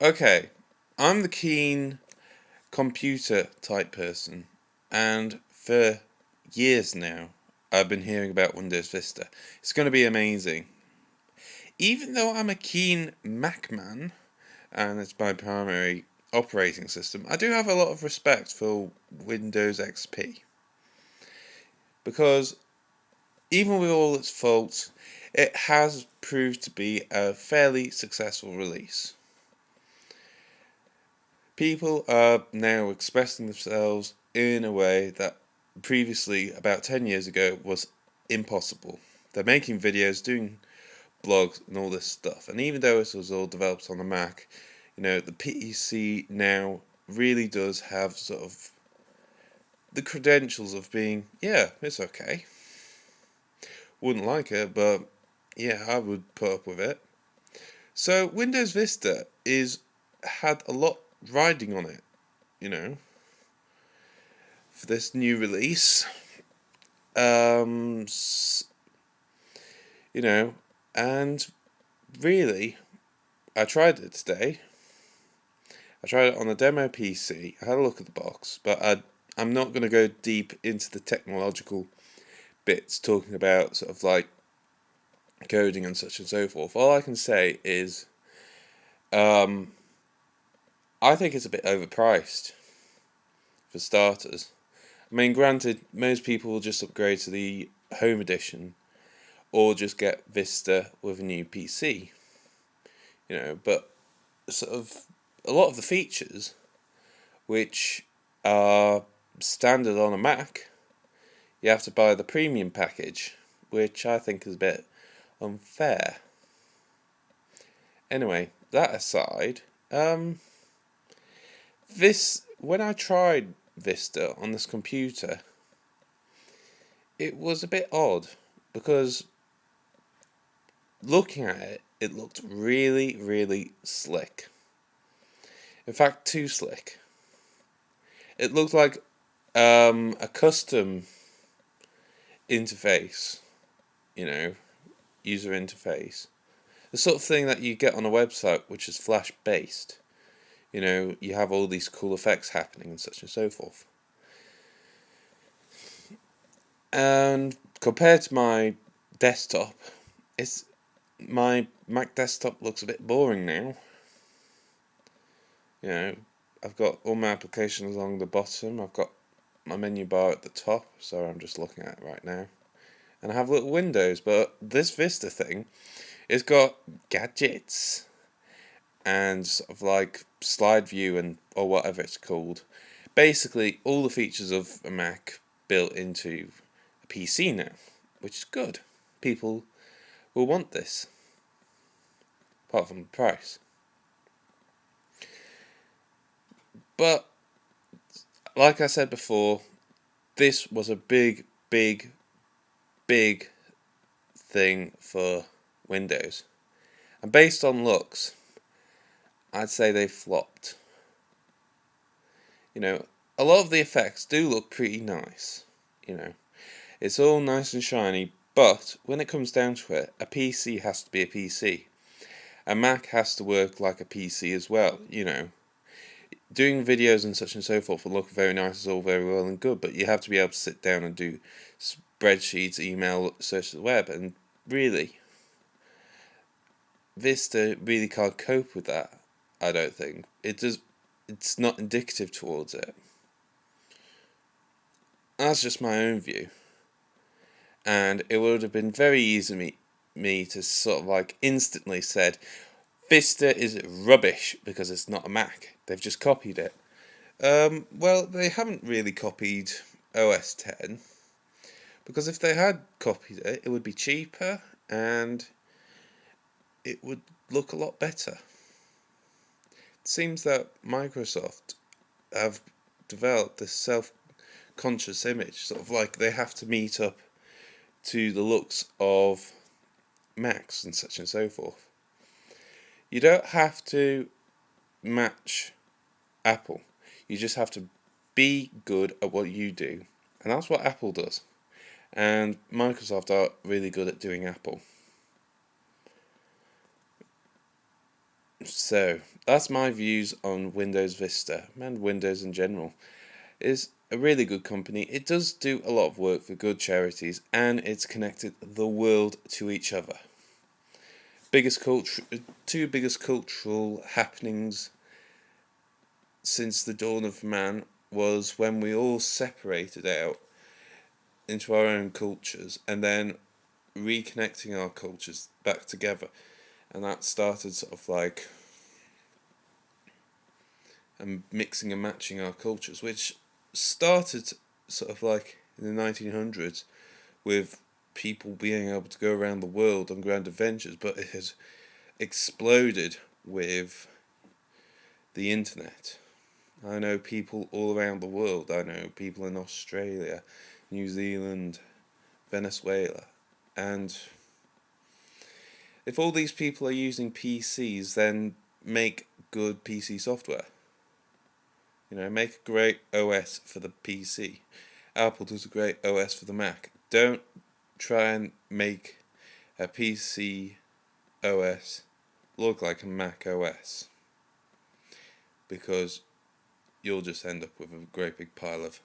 Okay, I'm the keen computer type person, and for years now, I've been hearing about Windows Vista. It's going to be amazing. Even though I'm a keen Mac man, and it's my primary operating system, I do have a lot of respect for Windows XP. Because even with all its faults, it has proved to be a fairly successful release. People are now expressing themselves in a way that previously, about 10 years ago, was impossible. They're making videos, doing blogs, and all this stuff. And even though it was all developed on the Mac, the PC now really does have sort of the credentials of being, yeah, it's okay. Wouldn't like it, but yeah, I would put up with it. So Windows Vista had a lot riding on it, you know, for this new release. Um, you know, and really, I tried it today. I tried it on a demo PC. I had a look at the box, but I'm not going to go deep into the technological bits, talking about sort of like coding and such and so forth. All I can say is, um, I think it's a bit overpriced for starters. I mean, granted, most people will just upgrade to the Home Edition or just get Vista with a new PC, but sort of a lot of the features which are standard on a Mac, you have to buy the premium package, which I think is a bit unfair. Anyway, that aside, when I tried Vista on this computer, it was a bit odd because looking at it, it looked really, really slick. In fact, too slick. It looked like a custom interface, user interface. The sort of thing that you get on a website which is Flash based. You have all these cool effects happening and such and so forth. And compared to my desktop, my Mac desktop looks a bit boring now. I've got all my applications along the bottom. I've got my menu bar at the top, so I'm just looking at it right now. And I have little windows, but this Vista thing, it's got gadgets and sort of like slide view or whatever it's called. Basically, all the features of a Mac built into a PC now, which is good. People will want this, apart from the price. But, like I said before, this was a big, big, big thing for Windows. And based on looks, I'd say they flopped. A lot of the effects do look pretty nice. It's all nice and shiny, but when it comes down to it, a PC has to be a PC. A Mac has to work like a PC as well, Doing videos and such and so forth will look very nice, is all very well and good, but you have to be able to sit down and do spreadsheets, email, search the web, and really, Vista really can't cope with that, I don't think. It's not indicative towards it. That's just my own view. And it would have been very easy me to sort of like instantly said, Vista is rubbish because it's not a Mac. They've just copied it. Well, they haven't really copied OS 10, because if they had copied it, it would be cheaper and it would look a lot better. It seems that Microsoft have developed this self-conscious image, sort of like they have to meet up to the looks of Macs and such and so forth. You don't have to match Apple. You just have to be good at what you do. And that's what Apple does. And Microsoft are really good at doing Apple. So, that's my views on Windows Vista and Windows in general. It's a really good company. It does do a lot of work for good charities, and it's connected the world to each other. Two biggest cultural happenings since the dawn of man was when we all separated out into our own cultures and then reconnecting our cultures back together. And that started sort of like mixing and matching our cultures, which started sort of like in the 1900s with people being able to go around the world on grand adventures, but it has exploded with the internet. I know people all around the world. I know people in Australia, New Zealand, Venezuela, and if all these people are using PCs, then make good PC software. Make a great OS for the PC. Apple does a great OS for the Mac. Don't try and make a PC OS look like a Mac OS, because you'll just end up with a great big pile of